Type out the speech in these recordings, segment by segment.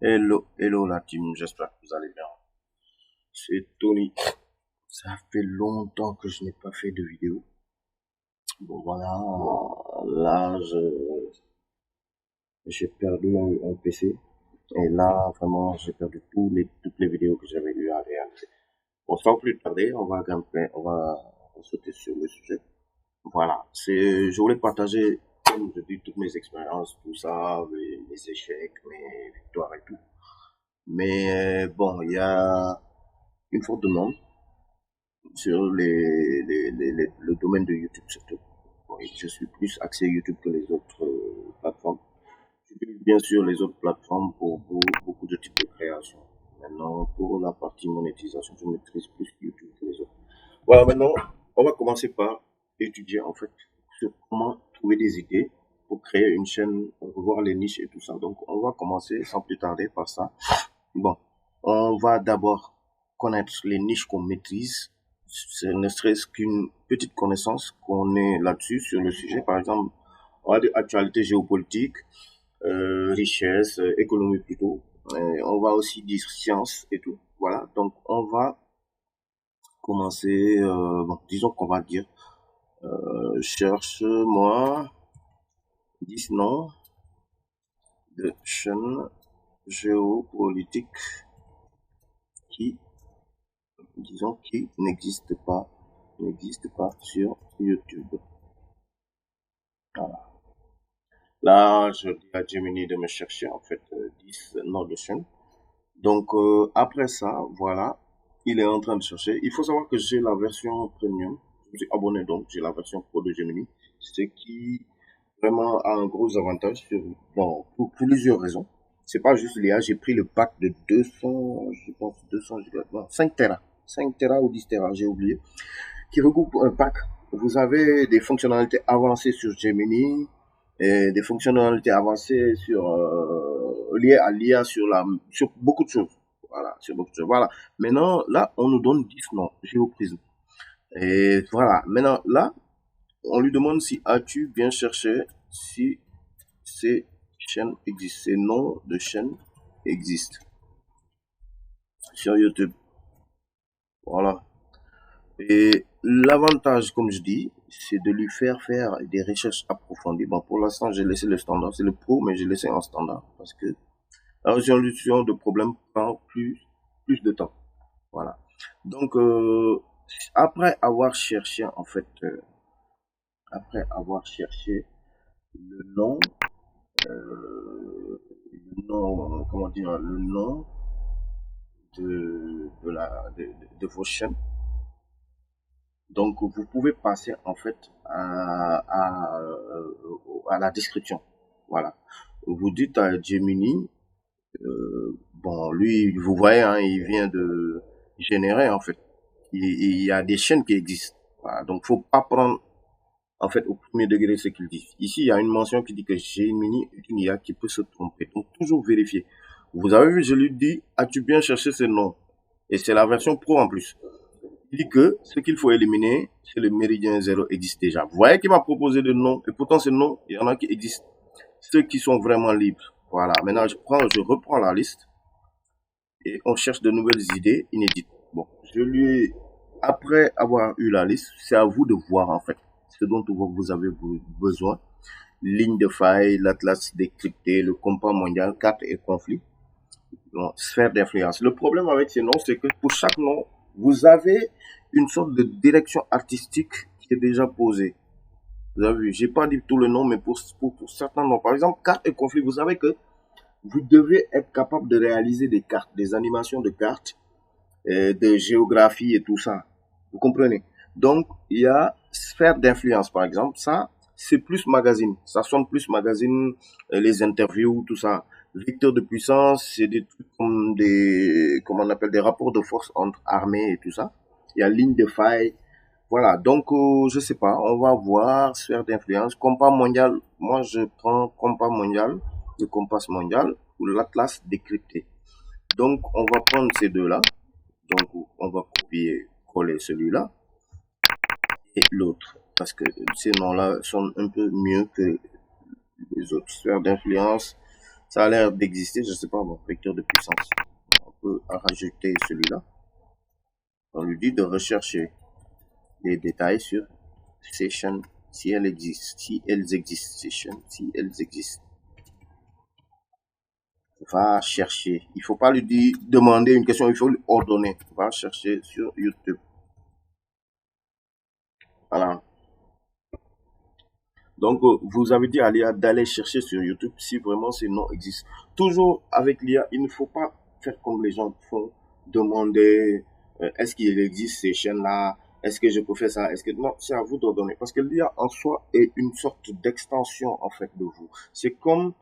Hello, hello la team, j'espère que vous allez bien. C'est Tony. Ça fait longtemps que je n'ai pas fait de vidéo. Bon voilà, là j'ai perdu un PC et là vraiment j'ai perdu toutes les vidéos que j'avais eu à réaliser. Bon, sans plus tarder, on va sauter sur le sujet. Voilà, je voulais partager, comme je dis, toutes mes expériences, tout ça, mes échecs, mes victoires et tout. Mais bon, il y a une faute de nom sur le domaine de YouTube surtout. Oui, je suis plus axé YouTube que les autres plateformes. J'utilise bien sûr les autres plateformes pour beaucoup de types de création. Maintenant, pour la partie monétisation, je maîtrise plus YouTube que les autres. Voilà, maintenant, on va commencer par étudier en fait sur comment trouver des idées pour créer une chaîne, voir les niches et tout ça. Donc, on va commencer sans plus tarder par ça. Bon, on va d'abord connaître les niches qu'on maîtrise. Ce ne serait-ce qu'une petite connaissance qu'on ait là-dessus, sur le sujet. Par exemple, on va dire actualité géopolitique, richesse, économie plutôt. On va aussi dire science et tout. Voilà, donc on va commencer, bon, disons qu'on va dire, cherche-moi 10 noms de chaînes géopolitiques qui disons, qui n'existe pas sur YouTube. Voilà. Là, je dis à Gemini de me chercher en fait 10 noms de chaînes. Donc après ça, voilà, il est en train de chercher. Il faut savoir que j'ai la version premium. Je me suis abonné donc, j'ai la version pro de Gemini, ce qui vraiment a un gros avantage sur, bon, pour plusieurs raisons. C'est pas juste l'IA, j'ai pris le pack de 200, je pense 200 gigas, non, 5 Tera. 5 Tera ou 10 Tera, j'ai oublié, qui regroupe un pack. Vous avez des fonctionnalités avancées sur Gemini, et des fonctionnalités avancées liées à l'IA sur beaucoup de choses. Voilà, sur beaucoup de choses. Voilà. Maintenant, là, on nous donne 10 noms, Géoprisme. Et voilà. Maintenant, là, on lui demande si as-tu bien cherché si ces chaînes existent, ces noms de chaînes existent sur YouTube. Voilà. Et l'avantage, comme je dis, c'est de lui faire des recherches approfondies. Bon, pour l'instant, j'ai laissé le standard. C'est le pro, mais j'ai laissé en standard parce que la résolution de problèmes prend plus de temps. Voilà. Donc, après avoir cherché, en fait, après avoir cherché le nom, comment dire, le nom de vos chaînes, donc, vous pouvez passer en fait à la description. Voilà. Vous dites à Gemini, bon, lui, vous voyez, hein, il vient de générer en fait. Il y a des chaînes qui existent. Voilà. Donc, faut pas prendre en fait au premier degré ce qu'il dit. Ici, il y a une mention qui dit que Gemini est une IA qui peut se tromper. Donc, toujours vérifier. Vous avez vu, je lui dis, as-tu bien cherché ce nom? Et c'est la version pro en plus. Il dit que ce qu'il faut éliminer, c'est le méridien zéro existe déjà. Vous voyez qu'il m'a proposé de noms, et pourtant ces noms, il y en a qui existent. Ceux qui sont vraiment libres. Voilà. Maintenant, je reprends la liste et on cherche de nouvelles idées inédites. Bon, après avoir eu la liste, c'est à vous de voir en fait ce dont vous avez besoin. Ligne de faille, l'atlas décrypté, le compas mondial, carte et conflit. Bon, sphère d'influence. Le problème avec ces noms, c'est que pour chaque nom, vous avez une sorte de direction artistique qui est déjà posée. Vous avez vu, j'ai pas dit tout le nom, mais pour certains noms. Par exemple, carte et conflit, vous savez que vous devez être capable de réaliser des cartes, des animations de cartes, de géographie et tout ça. Vous comprenez? Donc, il y a sphère d'influence, par exemple. Ça, c'est plus magazine. Ça sonne plus magazine, les interviews, tout ça. Vecteur de puissance, c'est des trucs comme comment on appelle, des rapports de force entre armées et tout ça. Il y a ligne de faille. Voilà. Donc, je sais pas. On va voir sphère d'influence. Compas mondial. Moi, je prends compas mondial, le compas mondial ou l'atlas décrypté. Donc, on va prendre ces deux-là. Donc, on va copier, coller celui-là et l'autre. Parce que ces noms-là sont un peu mieux que les autres. Sphère d'influence, Ça a l'air d'exister, je sais pas, bon, vecteur de puissance. On peut rajouter celui-là. On lui dit de rechercher des détails sur session, si elles existent, session, si elles existent. Va chercher. Il faut pas lui dire, demander une question, il faut lui ordonner. Va chercher sur YouTube. Voilà. Donc, vous avez dit à l'IA d'aller chercher sur YouTube si vraiment ces noms existent. Toujours avec l'IA, il ne faut pas faire comme les gens font, demander est-ce qu'il existe ces chaînes-là, est-ce que je peux faire ça, est-ce que non, c'est à vous d'ordonner parce que l'IA en soi est une sorte d'extension en fait de vous. C'est comme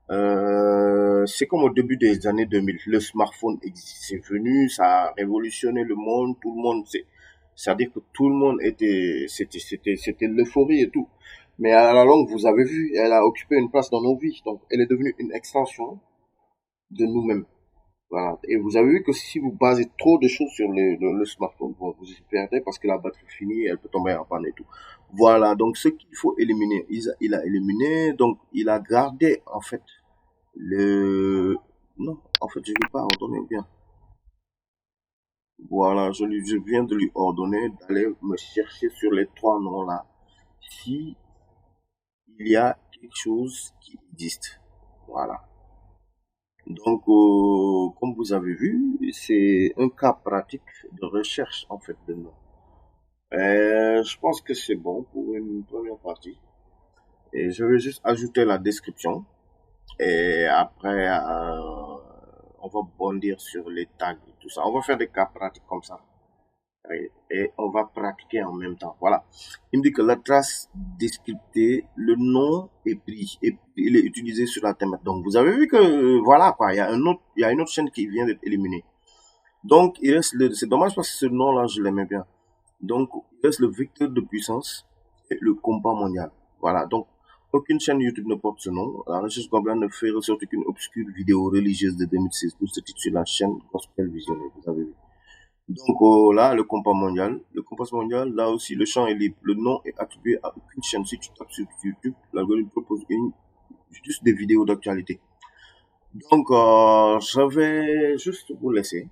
au début des années 2000, le smartphone c'est venu, ça a révolutionné le monde, tout le monde, c'est-à-dire que tout le monde c'était l'euphorie et tout. Mais à la longue, vous avez vu, elle a occupé une place dans nos vies. Donc, elle est devenue une extension de nous-mêmes. Voilà. Et vous avez vu que si vous basez trop de choses sur le smartphone, bon, vous y perdez parce que la batterie finit, elle peut tomber en panne et tout. Voilà. Donc, ce qu'il faut éliminer, il a éliminé. Donc, il a gardé, en fait, le... Non, en fait, je ne lui ai pas ordonné bien. Voilà, je viens de lui ordonner d'aller me chercher sur les trois noms-là. Si il y a quelque chose qui existe. Voilà. Donc, comme vous avez vu, c'est un cas pratique de recherche en fait de nom. Je pense que c'est bon pour une première partie. Et je vais juste ajouter la description. Et après, on va bondir sur les tags et tout ça. On va faire des cas pratiques comme ça. Et on va pratiquer en même temps. Voilà. Il me dit que la trace descriptée, le nom est pris et il est utilisé sur la thématique. Donc vous avez vu que voilà quoi, il y a une autre chaîne qui vient d'être éliminée. Donc il reste c'est dommage parce que ce nom-là je l'aimais bien. Donc il reste le vecteur de puissance et le compas mondial. Voilà. Donc aucune chaîne YouTube ne porte ce nom. La recherche globale ne fait ressortir qu'une obscure vidéo religieuse de 2016 pour se titule sur la chaîne Gospel Visionnaire. Vous avez vu. Donc là, le compas mondial. Le compas mondial, là aussi, le champ est libre. Le nom est attribué à aucune chaîne. Si tu tapes sur YouTube, l'algorithme propose juste des vidéos d'actualité. Donc, je vais juste vous laisser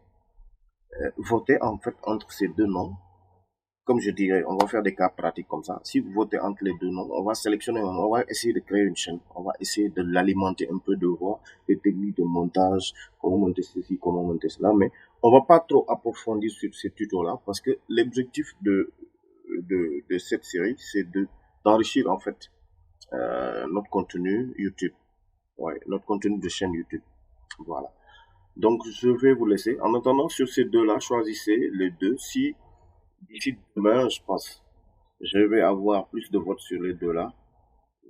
voter en fait entre ces deux noms. Comme je dirais, on va faire des cas pratiques comme ça. Si vous votez entre les deux noms, on va sélectionner, on va essayer de créer une chaîne. On va essayer de l'alimenter un peu, de voir les techniques de montage, comment monter ceci, comment monter cela. Mais on va pas trop approfondir sur ces tutos-là parce que l'objectif de cette série, c'est d'enrichir en fait notre contenu YouTube. Ouais, notre contenu de chaîne YouTube. Voilà. Donc, je vais vous laisser. En attendant, sur ces deux-là, choisissez les deux. Si d'ici demain, je pense, je vais avoir plus de votes sur les deux-là.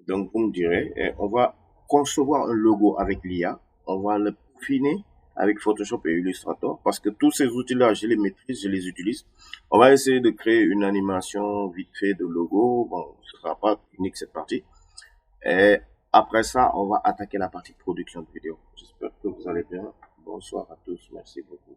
Donc, vous me direz, et on va concevoir un logo avec l'IA. On va le peaufiner avec Photoshop et Illustrator parce que tous ces outils-là, je les maîtrise, je les utilise. On va essayer de créer une animation vite fait de logo. Bon, ce sera pas unique cette partie. Et après ça, on va attaquer la partie production de vidéo. J'espère que vous allez bien. Bonsoir à tous. Merci beaucoup.